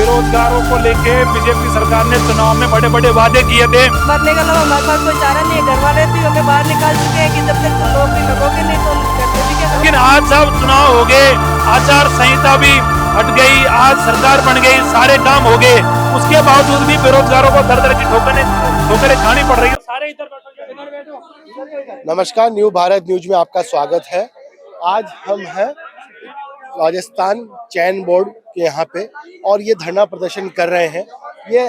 बेरोजगारों को लेके बीजेपी सरकार ने चुनाव में बड़े बड़े वादे किए थे। मरने के अलावा हमारे पास कोई चारा नहीं है। घर वाले भी हमें बाहर निकाल चुके हैं कि जब तक तुम नौकरी लगोगे नहीं तो हम घर में भी क्या करोगे। लेकिन आज सब चुनाव हो गए, आचार संहिता भी हट गई, आज सरकार बन गई, सारे काम हो गए, उसके बावजूद भी बेरोजगारों को दर दर की ठोकरें खानी पड़ रही है। सारे इधर बैठो। नमस्कार, न्यू भारत न्यूज में आपका स्वागत है। आज हम हैं राजस्थान चयन बोर्ड के यहाँ पे और ये धरना प्रदर्शन कर रहे हैं। ये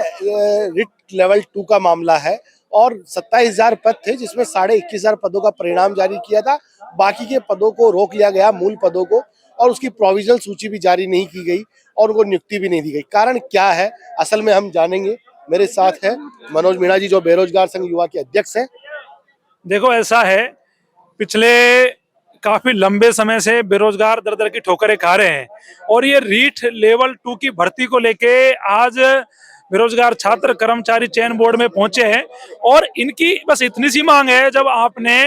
रिट लेवल 2 का मामला है और 27,000 पद थे जिसमें 21,500 पदों का परिणाम जारी किया था। बाकी के पदों को रोक लिया गया, मूल पदों को, और उसकी प्रोविजनल सूची भी जारी नहीं की गई और उनको नियुक्ति भी नहीं दी गई। कारण क्या है असल में हम जानेंगे। मेरे साथ है मनोज मीणा जी जो बेरोजगार संघ युवा के अध्यक्ष हैं। देखो ऐसा है, पिछले काफी लंबे समय से बेरोजगार दर दर की ठोकरें खा रहे हैं और ये रीट लेवल 2 की भर्ती को लेके आज बेरोजगार छात्र कर्मचारी चयन बोर्ड में पहुंचे हैं और इनकी बस इतनी सी मांग है, जब आपने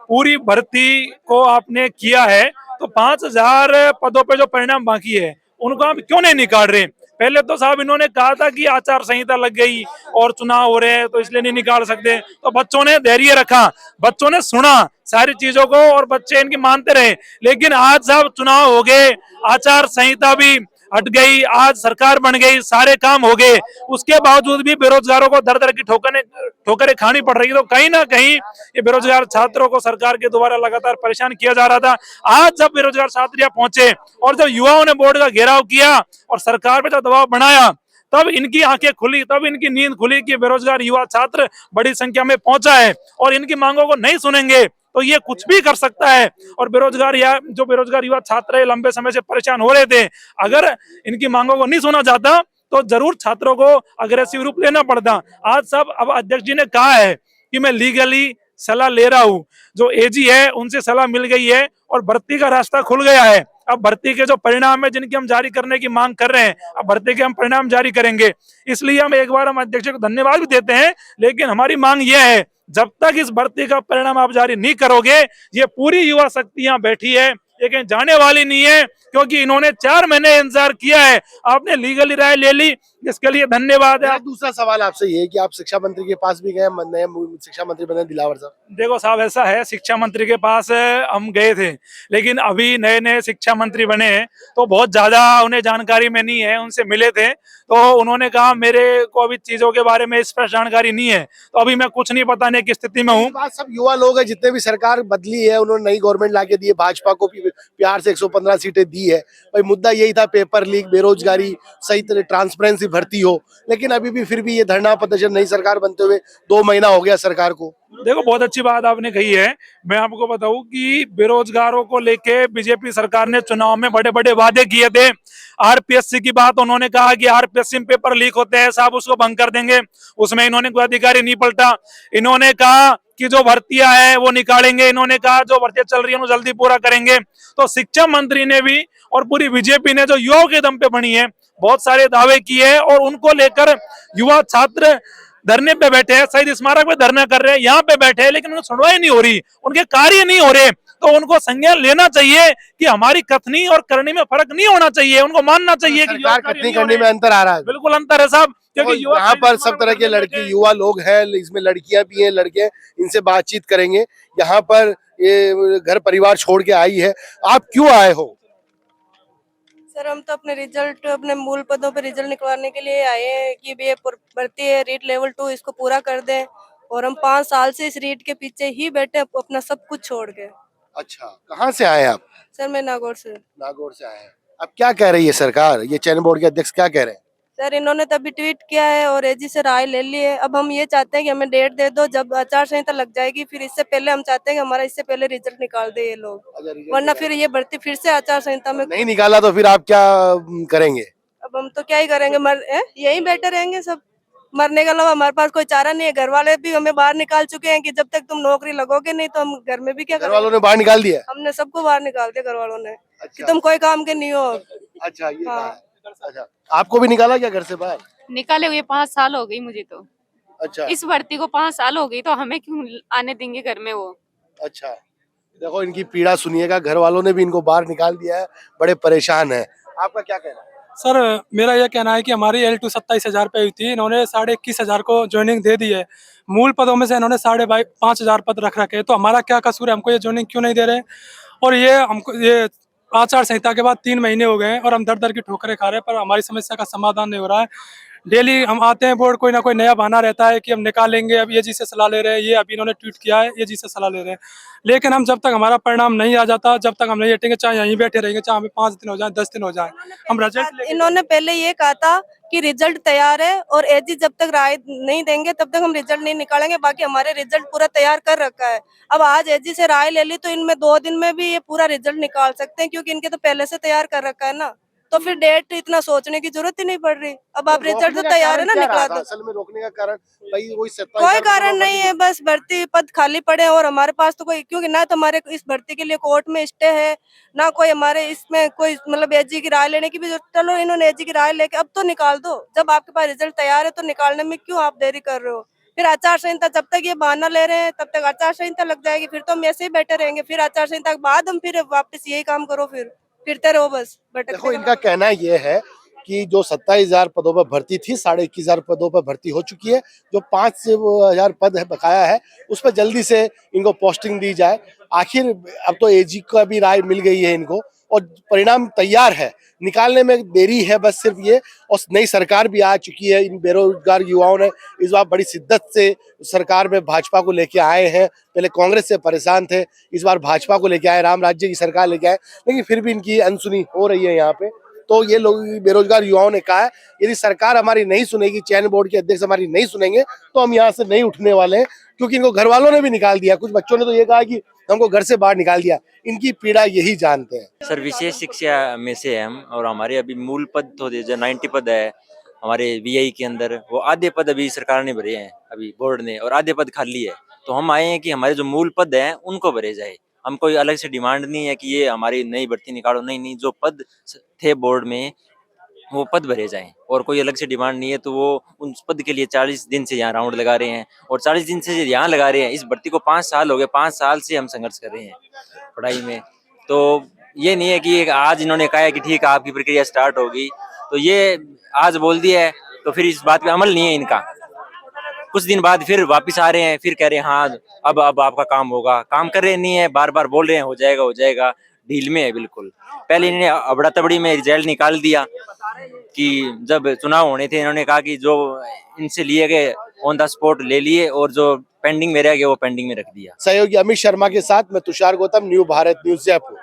पूरी भर्ती को आपने किया है तो 5,000 पदों पे जो परिणाम बाकी है उनको आप क्यों नहीं निकाल रहे। पहले तो साहब इन्होंने कहा था कि आचार संहिता लग गई और चुनाव हो रहे हैं तो इसलिए नहीं निकाल सकते, तो बच्चों ने धैर्य रखा, बच्चों ने सुना सारी चीजों को और बच्चे इनकी मानते रहे। लेकिन आज साहब चुनाव हो गए, आचार संहिता भी हट गई, आज सरकार बन गई, सारे काम हो गए, उसके बावजूद भी बेरोजगारों को दर दर की ठोकरें खानी पड़ रही है। तो कहीं ना कहीं ये बेरोजगार छात्रों को सरकार के द्वारा लगातार परेशान किया जा रहा था। आज जब बेरोजगार छात्र यहाँ पहुंचे और जब युवाओं ने बोर्ड का घेराव किया और सरकार पे जब दबाव बनाया, तब इनकी आंखें खुली, तब इनकी नींद खुली कि बेरोजगार युवा छात्र बड़ी संख्या में पहुंचा है और इनकी मांगों को नहीं सुनेंगे तो ये कुछ भी कर सकता है। और बेरोजगार युवा छात्र लंबे समय से परेशान हो रहे थे, अगर इनकी मांगों को नहीं सुना जाता तो जरूर छात्रों को अग्रेसिव रूप लेना पड़ता। आज सब अब अध्यक्ष जी ने कहा है कि मैं लीगली सलाह ले रहा हूँ, जो एजी है उनसे सलाह मिल गई है और भर्ती का रास्ता खुल गया है। अब भर्ती के जो परिणाम है जिनकी हम जारी करने की मांग कर रहे हैं, अब भर्ती के हम परिणाम जारी करेंगे। इसलिए हम एक बार हम अध्यक्ष को धन्यवाद भी देते हैं, लेकिन हमारी मांग यह है जब तक इस भर्ती का परिणाम आप जारी नहीं करोगे, ये पूरी युवा शक्ति यहाँ बैठी है, ये कहीं जाने वाली नहीं है, क्योंकि इन्होंने 4 महीने इंतजार किया है। आपने लीगली राय ले ली, इसके लिए धन्यवाद है। दूसरा सवाल आपसे ये है कि आप शिक्षा मंत्री के पास भी गए, नए शिक्षा मंत्री बने दिलावर साहब। देखो साहब ऐसा है, शिक्षा मंत्री के पास हम गए थे, लेकिन अभी नए नए शिक्षा मंत्री बने हैं तो बहुत ज्यादा उन्हें जानकारी में नहीं है। उनसे मिले थे तो उन्होंने कहा मेरे को अभी चीजों के बारे में स्पष्ट जानकारी नहीं है, तो अभी मैं कुछ नहीं बताने की स्थिति में हूँ। बात सब युवा लोग हैं, जितने भी सरकार बदली है उन्होंने नई गवर्नमेंट लाके दी है, भाजपा को भी प्यार से 115 सीटें दी है। भाई मुद्दा यही था, पेपर लीक, बेरोजगारी, सही तरह ट्रांसपेरेंसी भर्ती हो, लेकिन अभी भी फिर भी ये धरना प्रदर्शन, नई सरकार बनते हुए 2 महीना हो गया सरकार को। देखो बहुत अच्छी बात आपने कही है। मैं आपको बताऊं कि बेरोजगारों को लेके बीजेपी सरकार ने चुनाव में बड़े बड़े वादे किए थे। आरपीएससी की बात उन्होंने कहा कि आरपीएससी में पेपर लीक होते हैं साहब, उसको भंग कर देंगे, उसमें इन्होंने कोई अधिकारी नहीं पलटा। इन्होंने कहा कि जो भर्तियां है वो निकालेंगे, इन्होंने कहा जो भर्तियां चल रही है वो जल्दी पूरा करेंगे। तो शिक्षा मंत्री ने भी और पूरी बीजेपी ने जो युवाओं के दम पे बनी है, बहुत सारे दावे किए और उनको लेकर युवा छात्र धरने पे बैठे हैं, शहीद स्मारक पे धरना कर रहे हैं, यहाँ पे बैठे हैं, लेकिन उन्हें सुनवाई नहीं हो रही, उनके कार्य नहीं हो रहे। तो उनको संज्ञान लेना चाहिए कि हमारी कथनी और करनी में फर्क नहीं होना चाहिए, उनको मानना चाहिए कि सरकार कथनी करने में अंतर आ रहा है। बिल्कुल अंतर है साहब, क्योंकि यहाँ पर सब तरह के लड़की युवा लोग हैं, इसमें लड़कियां भी हैं, लड़के, इनसे बातचीत करेंगे। यहाँ पर ये घर परिवार छोड़ के आई है, आप क्यों आए हो? सर हम तो अपने रिजल्ट, अपने मूल पदों पे रिजल्ट निकलवाने के लिए आए हैं कि ये भर्ती है रीट लेवल 2, इसको पूरा कर दें। और हम 5 साल से इस रीट के पीछे ही बैठे, अपना सब कुछ छोड़ के। अच्छा, कहाँ से आए आप? सर मैं नागौर से। नागौर से आए हैं। अब क्या कह रही है सरकार, ये चयन बोर्ड के अध्यक्ष क्या कह रहे हैं? सर इन्होंने तभी ट्वीट किया है और एजी से राय ले ली है। अब हम ये चाहते हैं कि हमें डेट दे दो, जब आचार संहिता लग जाएगी फिर इससे पहले हम चाहते हैं कि हमारा इससे पहले रिजल्ट निकाल दे ये लोग, वरना फिर ये भर्ती फिर से आचार संहिता में नहीं निकाला तो फिर आप क्या करेंगे? अब हम तो क्या ही करेंगे, यही बैठे रहेंगे सब। मरने के अलावा हमारे पास कोई चारा नहीं है। घर वाले भी हमें बाहर निकाल चुके हैं कि जब तक तुम नौकरी लगोगे नहीं तो हम घर में भी क्या घर करेंगे। वालों ने बाहर निकाल दिया? हमने सबको बाहर निकाल दिया घर वालों ने। अच्छा। कि तुम कोई काम के नहीं हो। अच्छा, ये हाँ। कहा है। अच्छा, आपको भी निकाला क्या घर से बाहर? निकाले हुए 5 साल हो गई मुझे तो। अच्छा, इस भर्ती को 5 साल हो गई तो हमें क्यों आने देंगे घर में वो। अच्छा, देखो इनकी पीड़ा सुनिएगा, घर वालों ने भी इनको बाहर निकाल दिया है, बड़े परेशान है। आपका क्या कहना है? सर मेरा यह कहना है कि हमारी L2 27,000 पे हुई थी, इन्होंने 21,500 को ज्वाइनिंग दे दी है। मूल पदों में से इन्होंने 5,500 पद रख रखे हैं, तो हमारा क्या कसूर है, हमको ये ज्वाइनिंग क्यों नहीं दे रहे? और ये हमको ये आचार संहिता के बाद 3 महीने हो गए हैं और हम दर दर की ठोकरें खा रहे हैं, पर हमारी समस्या का समाधान नहीं हो रहा है। डेली हम आते हैं बोर्ड, कोई ना कोई नया बहाना रहता है कि हम निकालेंगे, अब ये जी से सलाह ले रहे हैं, ये अभी इन्होंने ट्वीट किया है, ये जी से सलाह ले रहे हैं। लेकिन हम जब तक हमारा परिणाम नहीं आ जाता, जब तक हम नहीं हटेंगे, चाहे यहीं बैठे रहेंगे, चाहे हमें 5 दिन हो जाए, 10 दिन हो जाए, हम रिजल्ट इन्होंने पहले ये कहा था कि रिजल्ट तैयार है और एजी जब तक राय नहीं देंगे तब तक हम रिजल्ट नहीं निकालेंगे, बाकी हमारे रिजल्ट पूरा तैयार कर रखा है। अब आज एजी से राय ले ली तो इनमें 2 दिन में भी ये पूरा रिजल्ट निकाल सकते हैं, क्योंकि इनके तो पहले से तैयार कर रखा है ना, तो फिर डेट इतना सोचने की जरूरत ही नहीं पड़ रही। अब आप रिजल्ट तो तैयार है ना, निकला दो। असल में रोकने का कारण भाई वही कोई कारण नहीं है, बस भर्ती पद खाली पड़े हैं और हमारे पास तो कोई, क्योंकि ना तो हमारे इस भर्ती के लिए कोर्ट में स्टे है, ना कोई हमारे इसमें कोई मतलब एजी की राय लेने की भी जरूरत। चलो इन्होंने एजी की राय लेके अब तो निकाल दो, जब आपके पास रिजल्ट तैयार है तो निकालने में क्यों आप देरी कर रहे हो? फिर आचार संहिता, जब तक ये बहाना ले रहे हैं तब तक आचार संहिता लग जाएगी, फिर तो हम ऐसे ही बैठे रहेंगे, फिर आचार संहिता के बाद हम फिर वापस यही काम करो, फिर फिरते रहो बस भटकते देखो, रहो। इनका कहना ये है कि जो 27,000 पदों पर भर्ती थी, 21,500 पदों पर भर्ती हो चुकी है। जो 5,000 पद है बकाया है, उस पर जल्दी से इनको पोस्टिंग दी जाए। आखिर अब तो एजी का भी राय मिल गई है इनको और परिणाम तैयार है, निकालने में देरी है बस सिर्फ ये। और नई सरकार भी आ चुकी है, इन बेरोजगार युवाओं ने इस बार बड़ी शिद्दत से सरकार में भाजपा को लेके आए हैं। पहले कांग्रेस से परेशान थे, इस बार भाजपा को लेके आए, राम राज्य की सरकार लेके आए, लेकिन फिर भी इनकी अनसुनी हो रही है यहाँ पे। तो ये लोग बेरोजगार युवाओं ने कहा है, यदि सरकार हमारी नहीं सुनेगी, चयन बोर्ड के अध्यक्ष हमारी नहीं सुनेंगे, तो हम यहाँ से नहीं उठने वाले हैं, क्योंकि इनको घर वालों ने भी निकाल दिया। कुछ बच्चों ने तो ये कहा कि हमको घर से बाहर निकाल दिया। इनकी पीड़ा यही जानते हैं। सर विशेष शिक्षा में से हम, और हमारे अभी मूल पद तो जो 90 पद है हमारे वीआई के अंदर, वो आधे पद अभी सरकार ने भरे हैं अभी बोर्ड ने, और आधे पद खाली है। तो हम आए हैं कि हमारे जो मूल पद हैं उनको भरे जाए। हम कोई अलग से डिमांड नहीं है कि ये हमारी नई भर्ती निकालो, नहीं, जो पद थे बोर्ड में वो पद भरे जाएं, और कोई अलग से डिमांड नहीं है। तो वो उन पद के लिए 40 दिन से यहाँ राउंड लगा रहे हैं, और 40 दिन से यहाँ लगा रहे हैं। इस भर्ती को 5 साल हो गए, 5 साल से हम संघर्ष कर रहे हैं पढ़ाई में। तो ये नहीं है कि आज इन्होंने कहा है कि ठीक है आपकी प्रक्रिया स्टार्ट होगी, तो ये आज बोल दिया है तो फिर इस बात पे अमल नहीं है इनका। कुछ दिन बाद फिर वापस आ रहे हैं, फिर कह रहे हैं हाँ अब आपका काम होगा। काम कर रहे नहीं है, बार बार बोल रहे हैं हो जाएगा, ढील में है बिल्कुल। पहले इन्होंने अबड़ा तबड़ी में रिजल्ट निकाल दिया कि जब चुनाव होने थे इन्होंने कहा कि जो इनसे लिए गए ऑन द स्पॉट ले लिए, और जो पेंडिंग में रह गए वो पेंडिंग में रख दिया। सहयोगी अमित शर्मा के साथ मैं तुषार गौतम, न्यू भारत न्यूज जयपुर।